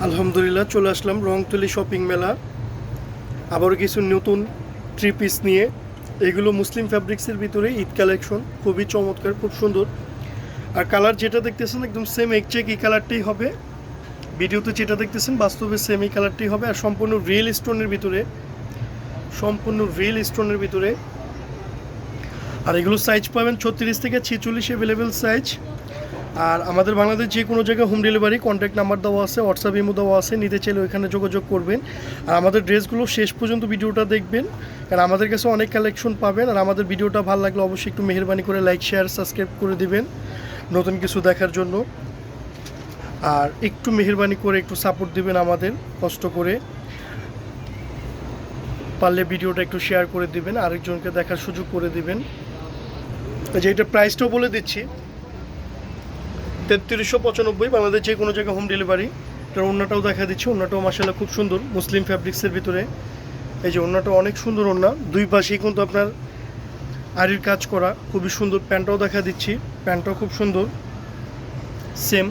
আলহামদুলিল্লাহ চলে আসলাম রংতুলি শপিং মেলা। আবারও কিছু নতুন থ্রি পিস নিয়ে। এগুলো মুসলিম ফ্যাব্রিক্সের ভিতরে ঈদ কালেকশন, খুবই চমৎকার, খুব সুন্দর। আর কালার যেটা দেখতেছেন একদম সেম একচেক এই কালারটাই হবে। ভিডিওতে যেটা দেখতেছেন বাস্তবে সেম এই কালারটাই হবে। আর সম্পূর্ণ রিয়েল স্টোনের ভিতরে, আর এগুলো সাইজ পাবেন 36 থেকে 46 অ্যাভেলেবেল সাইজ। আর আমাদের বাংলাদেশ যে কোনো জায়গায় হোম ডেলিভারি, কন্ট্যাক্ট নাম্বার দেওয়া আছে, হোয়াটসঅ্যাপ ইমো দেওয়া আছে, নিতে চাইলে ওইখানে যোগাযোগ করবেন। আর আমাদের ড্রেসগুলো শেষ পর্যন্ত ভিডিওটা দেখবেন, কারণ আমাদের কাছে অনেক কালেকশন পাবেন। আর আমাদের ভিডিওটা ভালো লাগলে অবশ্যই একটু মেহেরবানি করে লাইক শেয়ার সাবস্ক্রাইব করে দিবেন নতুন কিছু দেখার জন্য। আর একটু মেহেরবানি করে একটু সাপোর্ট দিবেন আমাদের, কষ্ট করে পারলে ভিডিওটা একটু শেয়ার করে দিবেন, আরেকজনকে দেখার সুযোগ করে দিবেন। যে এটা প্রাইসটাও বলে দিচ্ছি, 3395 বাংলাদেশ যে কোনো জায়গায় হোম ডেলিভারি। এটার ওড়নাটাও দেখা দিচ্ছি, ওড়নাটাও মাশাআল্লাহ খুব সুন্দর মুসলিম ফ্যাব্রিক্সের ভিতরে। এই যে ওড়নাটা অনেক সুন্দর ওড়না, দুই পাশেই কিন্তু আপনার আরির কাজ করা, খুবই সুন্দর। প্যান্টটাও দেখা দিচ্ছি, প্যান্টটাও খুব সুন্দর সেম।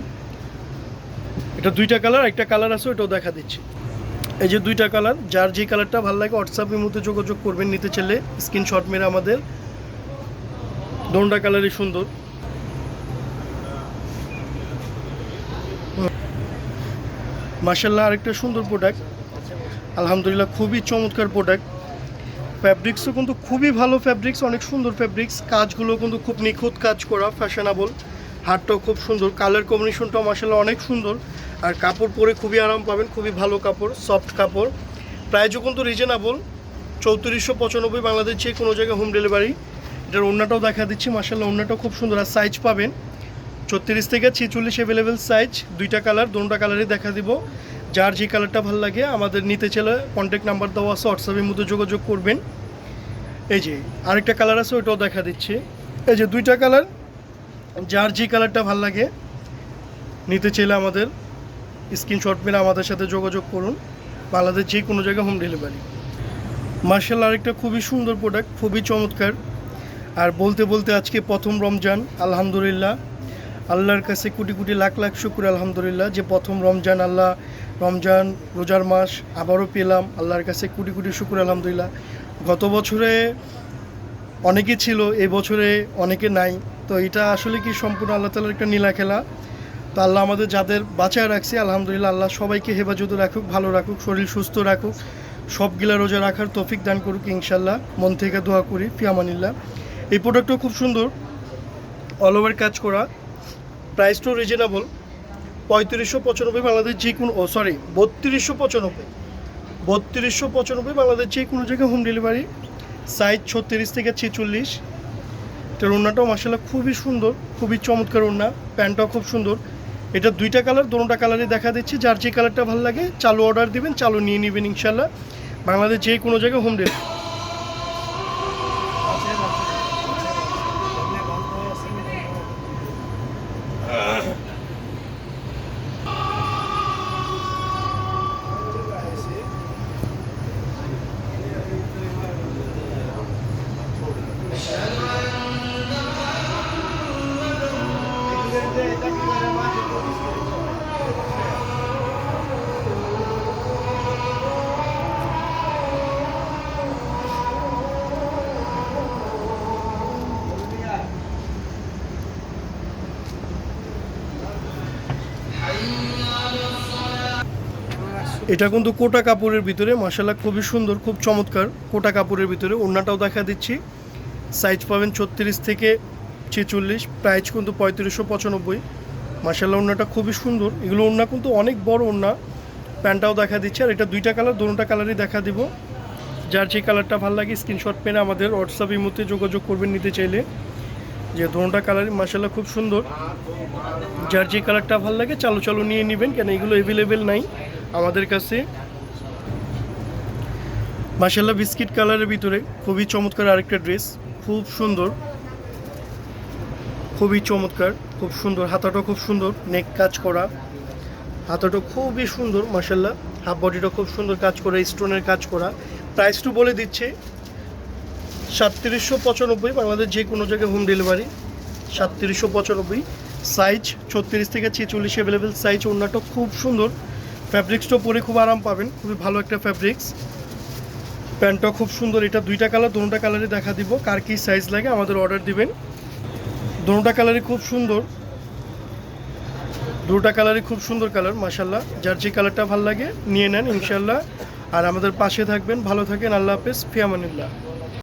এটা দুইটা কালার, একটা কালার আছে ওটাও দেখা দিচ্ছি। এই যে দুইটা কালার, যার যে কালারটা ভালো লাগে হোয়াটসঅ্যাপের মধ্যে যোগাযোগ করবেন, নিতে চাইলে স্ক্রিনশট মেরে আমাদের। দোনটা কালারই সুন্দর। মাশাআল্লাহ আরেকটা সুন্দর প্রোডাক্ট, আলহামদুলিল্লাহ খুবই চমৎকার প্রোডাক্ট। ফ্যাব্রিক্সও কিন্তু খুবই ভালো ফ্যাব্রিক্স, অনেক সুন্দর ফ্যাব্রিক্স। কাজগুলো কিন্তু খুব নিখুঁত কাজ করা, ফ্যাশনেবল। হাতটাও খুব সুন্দর, কালার কম্বিনেশনটাও মাশাআল্লাহ অনেক সুন্দর। আর কাপড় পরে খুবই আরাম পাবেন, খুবই ভালো কাপড়, সফট কাপড়। প্রাইসও কিন্তু রিজনেবল, 3495 বাংলাদেশ যে কোনো জায়গায় হোম ডেলিভারি। এটার ওড়নাটাও দেখা দিচ্ছি, মাশাআল্লাহ ওড়নাটাও খুব সুন্দর। আর সাইজ পাবেন 36 থেকে 46 অ্যাভেলেবেল সাইজ, দুইটা কালার, দুটো কালারই দেখা দিব। যার যে কালারটা ভালো লাগে আমাদের নিতে চাইলে কন্ট্যাক্ট নাম্বার দেওয়া আছে, হোয়াটসঅ্যাপের মধ্যে যোগাযোগ করবেন। এই যে আরেকটা কালার আছে ওইটাও দেখা দিচ্ছি। এই যে দুইটা কালার, যার যে কালারটা ভালো লাগে নিতে চাইলে আমাদের স্ক্রিনশট মেরে আমাদের সাথে যোগাযোগ করুন। বাংলাদেশ যে কোনো জায়গায় হোম ডেলিভারি। মার্শাল আরেকটা খুবই সুন্দর প্রোডাক্ট, খুবই চমৎকার। আর বলতে বলতে আজকে প্রথম রমজান, আলহামদুলিল্লাহ আল্লাহর কাছে কোটি কোটি লাখ লাখ শুকর আলহামদুলিল্লাহ যে প্রথম রমজান, আল্লাহ রমজান রোজার মাস আবারও পেলাম, আল্লাহর কাছে কোটি কোটি শুকর আলহামদুলিল্লাহ। গত বছরে অনেকে ছিল, এই বছরে অনেকে নাই। তো এটা আসলে কি সম্পূর্ণ আল্লাহ তাআলার একটা নীলা খেলা। তো আল্লাহ আমাদের যাদের বাঁচায় রাখছে আলহামদুলিল্লাহ, আল্লাহ সবাইকে হেফাজতে রাখুক, ভালো রাখুক, শরীর সুস্থ রাখুক, সবগুলা রোজা রাখার তৌফিক দান করুক ইনশাল্লাহ। মন থেকে দোয়া করি, ফিয়ামানিল্লাহ। এই প্রোডাক্টটাও খুব সুন্দর, অল ওভার কাজ করা। প্রাইসটাও রিজনেবল, 3595 বাংলাদেশ যে কোনো, 3295 বাংলাদেশ যে কোনো জায়গায় হোম ডেলিভারি। সাইজ 36 থেকে 46। এটার ওড়নাটাও মাশাআল্লাহ খুবই সুন্দর, খুবই চমৎকার ওড়না। প্যান্টটাও খুব সুন্দর। এটা দুইটা কালার, দুটোটা কালারই দেখা দিচ্ছি। যার যে কালারটা ভালো লাগে চালু অর্ডার দিবেন, চালু নিয়ে নেবেন ইনশাল্লাহ। বাংলাদেশ যে কোনো জায়গায় হোম ডেলিভারি। এটা কিন্তু কোটা কাপড়ের ভিতরে, মাশাআল্লাহ খুবই সুন্দর, খুব চমৎকার কোটা কাপড়ের ভিতরে। ওড়নাটাও দেখা দিচ্ছি, সাইজ পাবেন 36 থেকে 46। প্রাইস কিন্তু 3595। মাশাআল্লাহ ওড়নাটা খুবই সুন্দর। এগুলো ওড়না কিন্তু অনেক বড় ওড়না। প্যান্টটাও দেখা দিচ্ছে। আর এটা দুইটা কালার, দুটোটা কালারই দেখা দিব। যার যে কালারটা ভালো লাগে স্ক্রিনশট পেনে আমাদের হোয়াটসঅ্যাপের মধ্যে যোগাযোগ করবেন নিতে চাইলে। যে দুটোটা কালারই মাশাআল্লাহ খুব সুন্দর। যার যে কালারটা ভালো লাগে চালু চালু নিয়ে নেবেন, কেন এগুলো অ্যাভেলেবেল নাই আমাদের কাছে। মাশাআল্লাহ বিস্কিট কালারের ভিতরে খুবই চমৎকার আরেকটা ড্রেস, খুব সুন্দর, খুবই চমৎকার, খুব সুন্দর। হাতাটা খুব সুন্দর, নেক কাজ করা, হাতাটা খুবই সুন্দর মাশাআল্লাহ। হাফ বডিটা খুব সুন্দর কাজ করা, স্টোনের কাজ করা। প্রাইসটু বলে দিচ্ছে 3795 বাংলাদেশ যে কোনো জায়গায় হোম ডেলিভারি। 3795, সাইজ 36 থেকে 46 অ্যাভেলেবেল সাইজ। ওড়নাটা খুব সুন্দর, ফ্যাব্রিক্সটাও পরে খুব আরাম পাবেন, খুবই ভালো একটা ফ্যাব্রিক্স। প্যান্টটা খুব সুন্দর, এটা দুইটা কালার, দোনোটা কালারই দেখা দিব। কার কি সাইজ লাগে আমাদের অর্ডার দিবেন। দোনোটা কালারই খুব সুন্দর, দুটা কালারই খুব সুন্দর কালার মাশাল্লাহ। যার যে কালারটা ভালো লাগে নিয়ে নেন ইনশাল্লাহ। আর আমাদের পাশে থাকবেন, ভালো থাকেন, আল্লাহ হাফেজ, ফি আমানিল্লাহ।